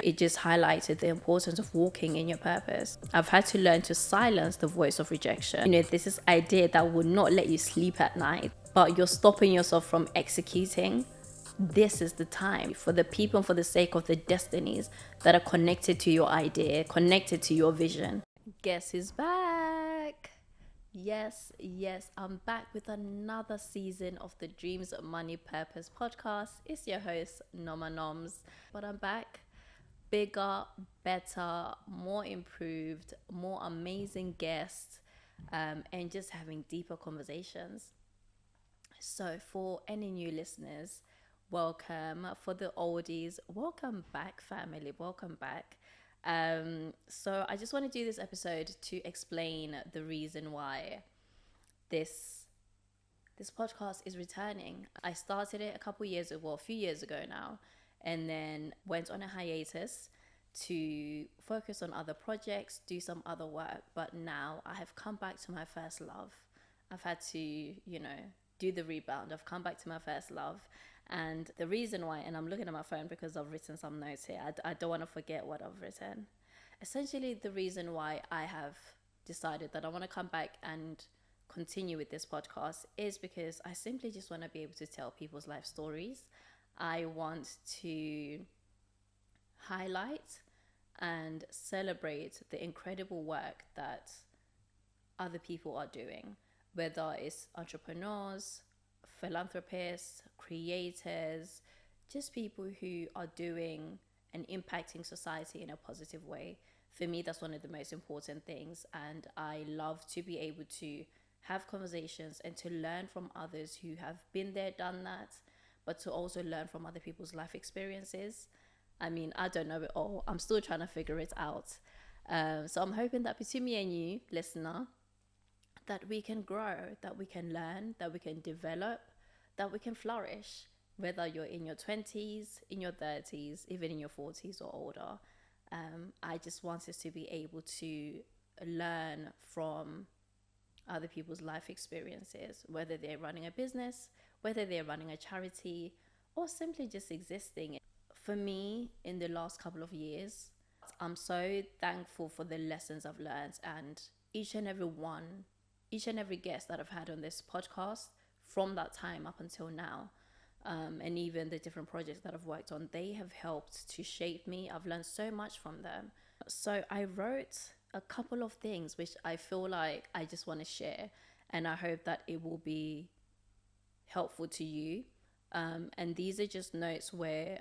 It just highlighted the importance of walking in your purpose. I've had to learn to silence the voice of rejection. This is idea that would not let you sleep at night, but you're stopping yourself from executing. This is the time for the people and for the sake of the destinies that are connected to your idea, connected to your vision. Guess who's back? Yes, I'm back with another season of the Dreams, Money, Purpose podcast. It's your host, Noma Noms, but I'm back bigger, better, more improved, more amazing guests, and just having deeper conversations. So, for any new listeners, welcome. For the oldies, welcome back, family. Welcome back. So, I just want to do this episode to explain the reason why this this podcast is returning. I started it a few years ago now, and then went on a hiatus to focus on other projects, do some other work. But now I have come back to my first love. I've had to, do the rebound. I've come back to my first love. And the reason why, and I'm looking at my phone because I've written some notes here. I don't want to forget what I've written. Essentially, the reason why I have decided that I want to come back and continue with this podcast is because I simply just want to be able to tell people's life stories. I want to highlight and celebrate the incredible work that other people are doing, whether it's entrepreneurs, philanthropists, creators, just people who are doing and impacting society in a positive way. For me, that's one of the most important things, and I love to be able to have conversations and to learn from others who have been there, done that, but to also learn from other people's life experiences. I mean, I don't know it all. I'm still trying to figure it out. So I'm hoping that between me and you, listener, that we can grow, that we can learn, that we can develop, that we can flourish, whether you're in your 20s, in your 30s, even in your 40s or older. I just want us to be able to learn from other people's life experiences, whether they're running a business, whether they're running a charity, or simply just existing. For me, in the last couple of years, I'm so thankful for the lessons I've learned, and each and every guest that I've had on this podcast from that time up until now, and even the different projects that I've worked on, they have helped to shape me. I've learned so much from them. So I wrote a couple of things which I feel like I just want to share, and I hope that it will be helpful to you. And these are just notes where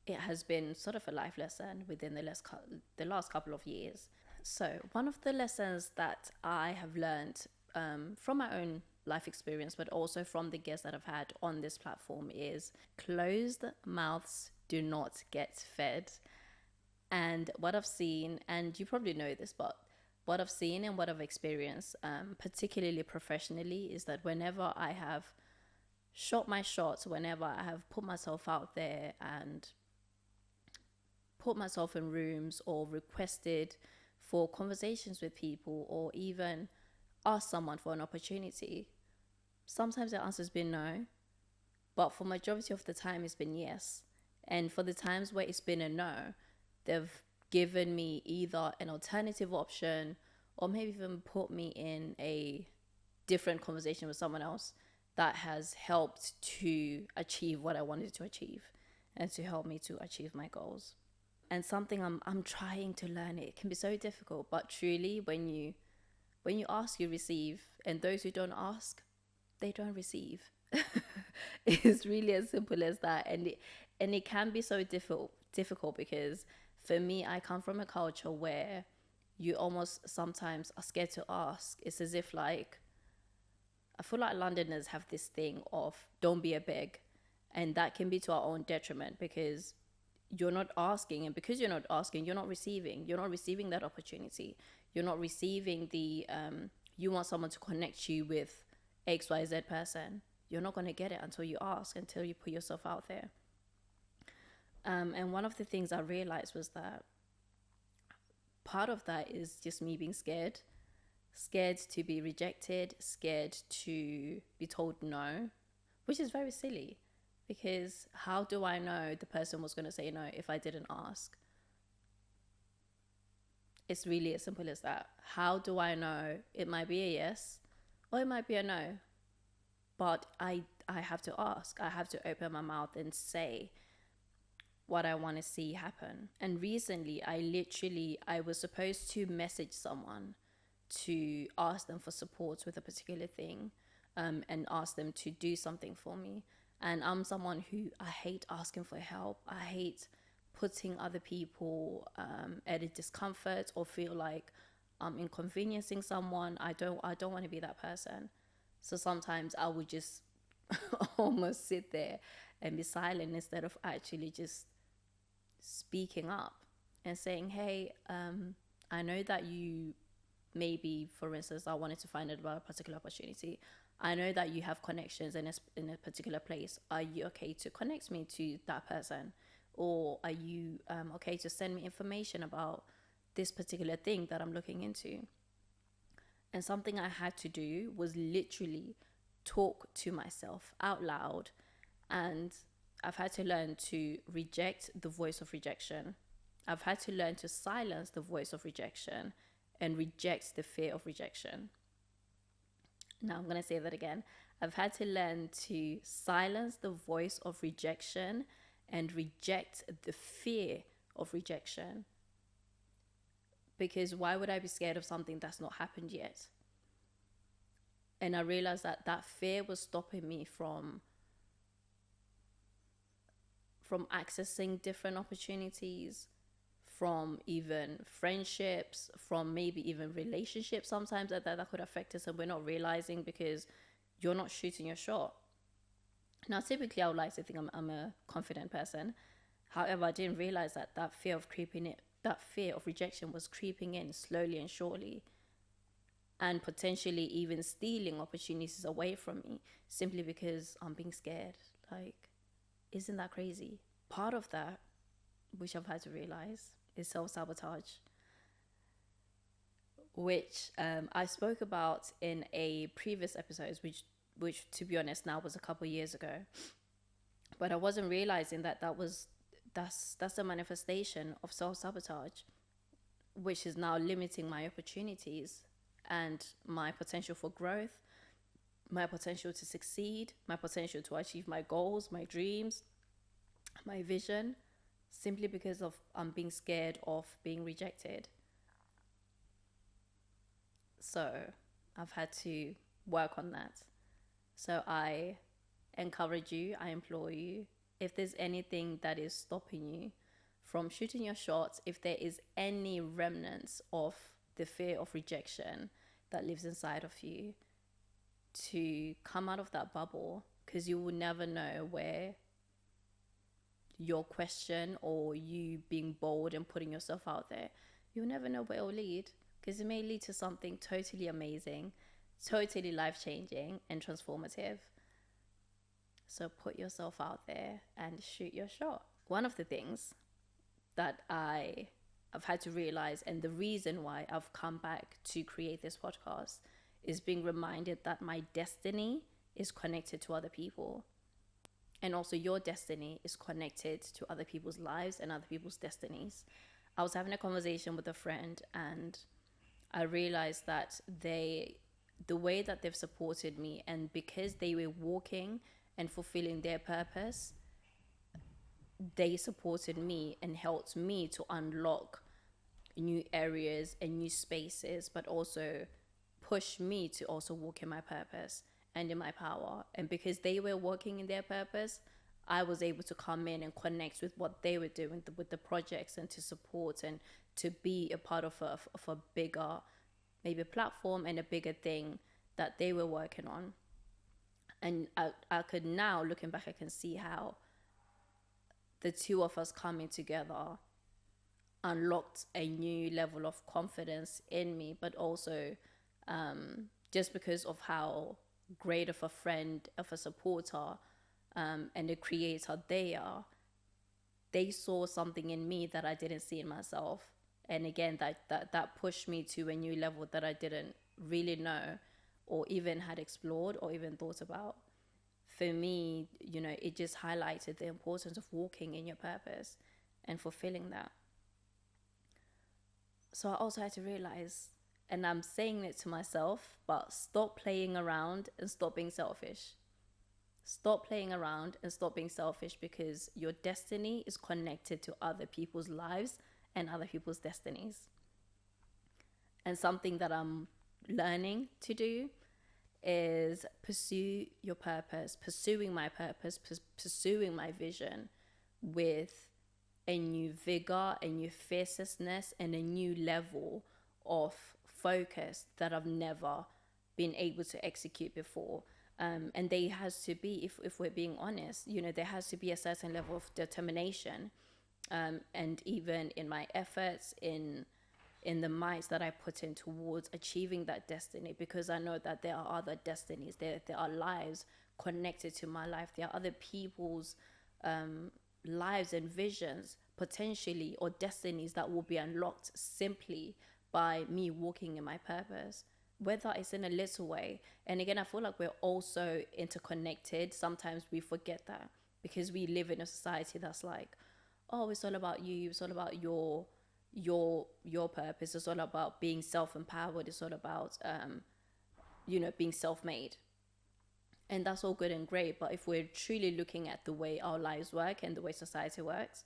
it has been sort of a life lesson within the last couple of years. So one of the lessons that I have learned from my own life experience, but also from the guests that I've had on this platform, is closed mouths do not get fed. And what I've seen, and you probably know this, but what I've seen and what I've experienced, particularly professionally, is that whenever I have shot my shots, whenever I have put myself out there and put myself in rooms or requested for conversations with people or even asked someone for an opportunity, sometimes the answer's been no, but for majority of the time it's been yes. And for the times where it's been a no, they've given me either an alternative option or maybe even put me in a different conversation with someone else that has helped to achieve what I wanted to achieve and to help me to achieve my goals. And something I'm trying to learn. It can be so difficult, but truly when you ask, you receive, and those who don't ask, they don't receive. It's really as simple as that. And it can be so difficult because for me, I come from a culture where you almost sometimes are scared to ask. It's as if I feel like Londoners have this thing of don't be a beg, and that can be to our own detriment because you're not asking, and because you're not asking, you're not receiving that opportunity. You're not receiving the you want someone to connect you with XYZ person. You're not going to get it until you ask, until you put yourself out there. And one of the things I realized was that part of that is just me being scared to be rejected, scared to be told no, which is very silly. Because how do I know the person was going to say no if I didn't ask? It's really as simple as that. How do I know? It might be a yes or it might be a no. But I have to ask. I have to open my mouth and say what I want to see happen. And recently, I was supposed to message someone to ask them for support with a particular thing, and ask them to do something for me. And I'm someone who, I hate asking for help. I hate putting other people at a discomfort or feel like I'm inconveniencing someone. I don't want to be that person. So sometimes I would just almost sit there and be silent instead of actually just speaking up and saying, hey, I know that you, maybe, for instance, I wanted to find out about a particular opportunity. I know that you have connections in a particular place. Are you okay to connect me to that person? Or are you okay to send me information about this particular thing that I'm looking into? And something I had to do was literally talk to myself out loud. And I've had to learn to reject the voice of rejection. I've had to learn to silence the voice of rejection and reject the fear of rejection. Now I'm going to say that again. I've had to learn to silence the voice of rejection and reject the fear of rejection. Because why would I be scared of something that's not happened yet? And I realized that fear was stopping me from accessing different opportunities, from even friendships, from maybe even relationships sometimes that could affect us and we're not realizing because you're not shooting your shot. Now, typically, I would like to think I'm a confident person. However, I didn't realize that fear of rejection was creeping in slowly and surely, and potentially even stealing opportunities away from me simply because I'm being scared. Like, isn't that crazy? Part of that, which I've had to realize, is self-sabotage, which I spoke about in a previous episode, which to be honest now was a couple years ago. But I wasn't realizing that's a manifestation of self-sabotage, which is now limiting my opportunities and my potential for growth, my potential to succeed, my potential to achieve my goals, my dreams, my vision, simply because of I'm being scared of being rejected. So I've had to work on that. So I encourage you, I implore you, if there's anything that is stopping you from shooting your shots, if there is any remnants of the fear of rejection that lives inside of you, to come out of that bubble, because you will never know where your question or you being bold and putting yourself out there, you'll never know where it will lead, because it may lead to something totally amazing, totally life-changing and transformative. So put yourself out there and shoot your shot. One of the things that I've had to realize, and the reason why I've come back to create this podcast, is being reminded that my destiny is connected to other people. And also your destiny is connected to other people's lives and other people's destinies. I was having a conversation with a friend and I realized that the way that they've supported me, and because they were walking and fulfilling their purpose, they supported me and helped me to unlock new areas and new spaces, but also push me to also walk in my purpose and in my power. And because they were working in their purpose, I was able to come in and connect with what they were doing with the projects, and to support and to be a part of a bigger, maybe platform and a bigger thing that they were working on. And I could now, looking back, I can see how the two of us coming together unlocked a new level of confidence in me, but also just because of how great of a friend, of a supporter, and a creator they are, they saw something in me that I didn't see in myself. And again, that pushed me to a new level that I didn't really know or even had explored or even thought about. for me, it just highlighted the importance of walking in your purpose and fulfilling that. So I also had to realize, and I'm saying it to myself, but stop playing around and stop being selfish. Stop playing around and stop being selfish, because your destiny is connected to other people's lives and other people's destinies. And something that I'm learning to do is pursue your purpose, pursuing my purpose, pursuing my vision with a new vigor, a new fierceness, and a new level of focus that I've never been able to execute before. And there has to be, if we're being honest, there has to be a certain level of determination. And even in my efforts, in the minds that I put in towards achieving that destiny, because I know that there are other destinies, there are lives connected to my life, there are other people's lives and visions potentially, or destinies that will be unlocked simply by me walking in my purpose, whether it's in a little way. And again, I feel like we're also interconnected. Sometimes we forget that, because we live in a society that's like, oh, it's all about you, it's all about your purpose, it's all about being self-empowered, it's all about being self-made. And that's all good and great, but if we're truly looking at the way our lives work and the way society works,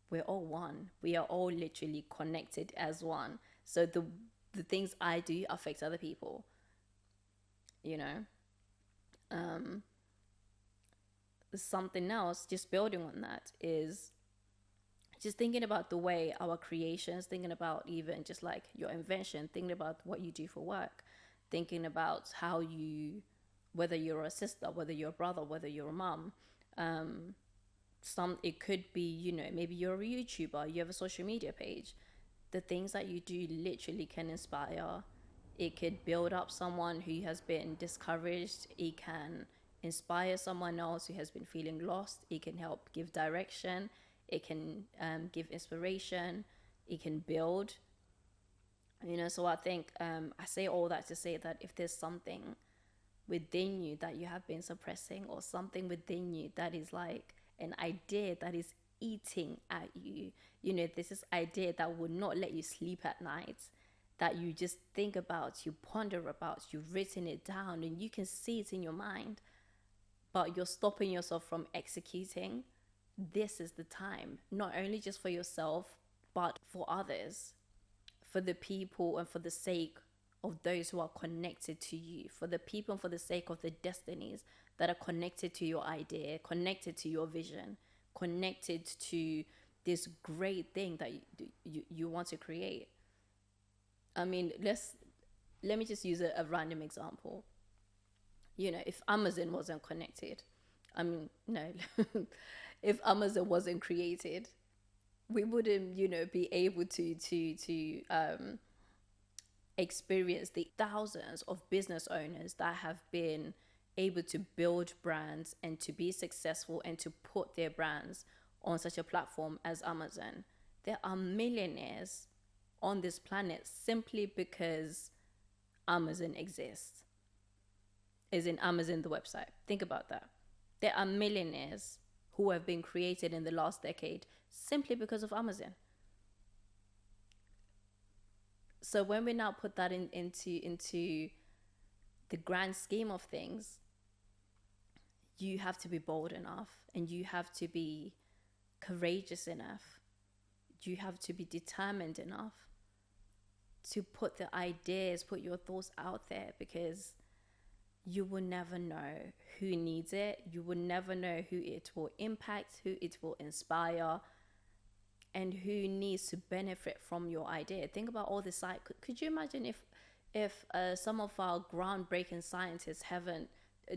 we're all one. We are all literally connected as one. So the things I do affect other people, something else, just building on that, is just thinking about the way our creations, thinking about even just like your invention, thinking about what you do for work, thinking about how you, whether you're a sister, whether you're a brother, whether you're a mom, it could be, maybe you're a YouTuber, you have a social media page. The things that you do literally can inspire. It could build up someone who has been discouraged. It can inspire someone else who has been feeling lost. It can help give direction. It can give inspiration. It can build. So I think I say all that to say that if there's something within you that you have been suppressing, or something within you that is like an idea that is eating at you, there's this idea that will not let you sleep at night, that you just think about, you ponder about, you've written it down and you can see it in your mind, but you're stopping yourself from executing. This is the time, not only just for yourself, but for others, for the people and for the sake of those who are connected to you, for the people and for the sake of the destinies that are connected to your idea, connected to your vision, connected to this great thing that you want to create. I mean, let me just use a random example. If Amazon wasn't connected, no, if Amazon wasn't created, we wouldn't, be able to experience the thousands of business owners that have been able to build brands and to be successful and to put their brands on such a platform as Amazon. There are millionaires on this planet simply because Amazon exists. Is in Amazon, the website. Think about that. There are millionaires who have been created in the last decade simply because of Amazon. So when we now put that into the grand scheme of things, you have to be bold enough, and you have to be courageous enough. You have to be determined enough to put the ideas, put your thoughts out there, because you will never know who needs it. You will never know who it will impact, who it will inspire, and who needs to benefit from your idea. Think about all the science. Could you imagine if some of our groundbreaking scientists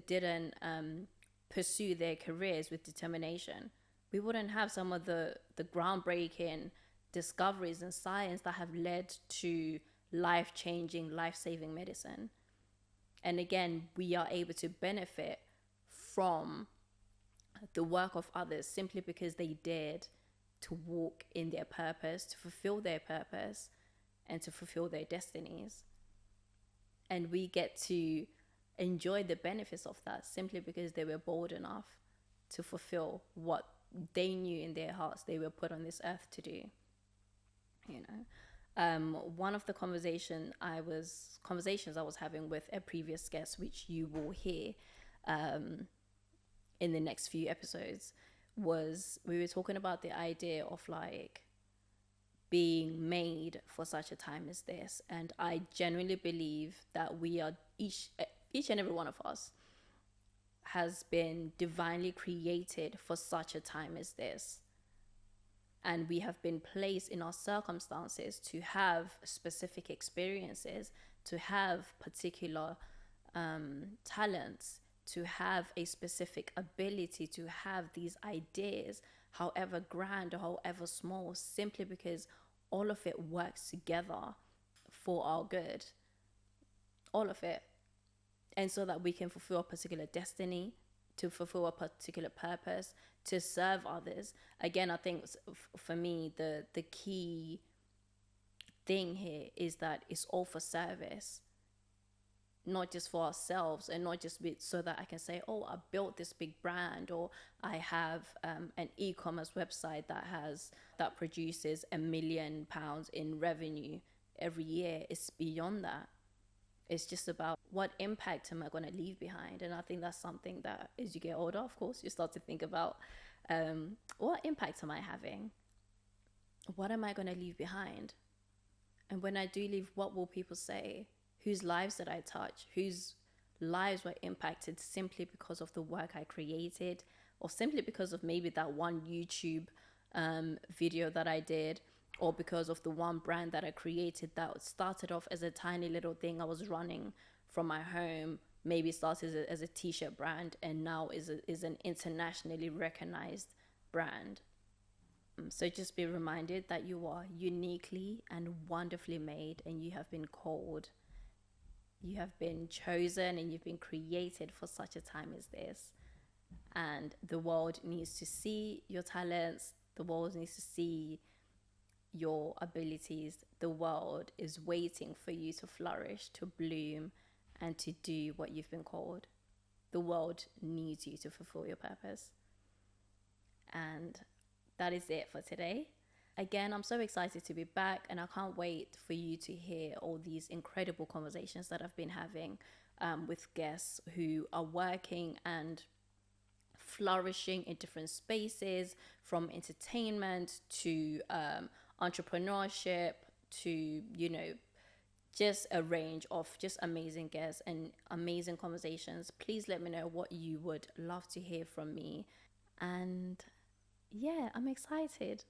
didn't pursue their careers with determination? We wouldn't have some of the groundbreaking discoveries in science that have led to life-changing, life-saving medicine. And again, we are able to benefit from the work of others simply because they dared to walk in their purpose, to fulfill their purpose, and to fulfill their destinies. And we get to enjoy the benefits of that simply because they were bold enough to fulfill what they knew in their hearts they were put on this earth to do. One of the conversations I was having with a previous guest, which you will hear in the next few episodes, was we were talking about the idea of like being made for such a time as this. And I genuinely believe that we are each and every one of us has been divinely created for such a time as this. And we have been placed in our circumstances to have specific experiences, to have particular talents, to have a specific ability, to have these ideas, however grand or however small, simply because all of it works together for our good. All of it. And so that we can fulfill a particular destiny, to fulfill a particular purpose, to serve others. Again, I think for me, the key thing here is that it's all for service, not just for ourselves, and not just so that I can say, oh, I built this big brand, or I have an e-commerce website that produces £1 million in revenue every year. It's beyond that. It's just about what impact am I going to leave behind? And I think that's something that as you get older, of course, you start to think about what impact am I having? What am I going to leave behind? And when I do leave, what will people say? Whose lives did I touch? Whose lives were impacted simply because of the work I created, or simply because of maybe that one YouTube video that I did, or because of the one brand that I created that started off as a tiny little thing I was running from my home, maybe started as a t-shirt brand, and now is an internationally recognized brand. So just be reminded that you are uniquely and wonderfully made, and you have been called. You have been chosen, and you've been created for such a time as this. And the world needs to see your talents. The world needs to see your abilities. The world is waiting for you to flourish, to bloom, and to do what you've been called. The world needs you to fulfill your purpose. And that is it for today. Again, I'm so excited to be back, and I can't wait for you to hear all these incredible conversations that I've been having with guests who are working and flourishing in different spaces, from entertainment to entrepreneurship to, just a range of just amazing guests and amazing conversations. Please let me know what you would love to hear from me. And yeah, I'm excited.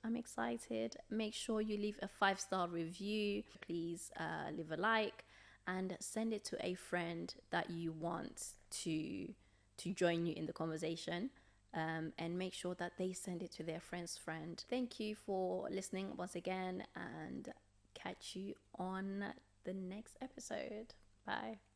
Make sure you leave a 5-star review. Please leave a like and send it to a friend that you want to join you in the conversation. And make sure that they send it to their friend's friend. Thank you for listening once again, and catch you on the next episode. Bye.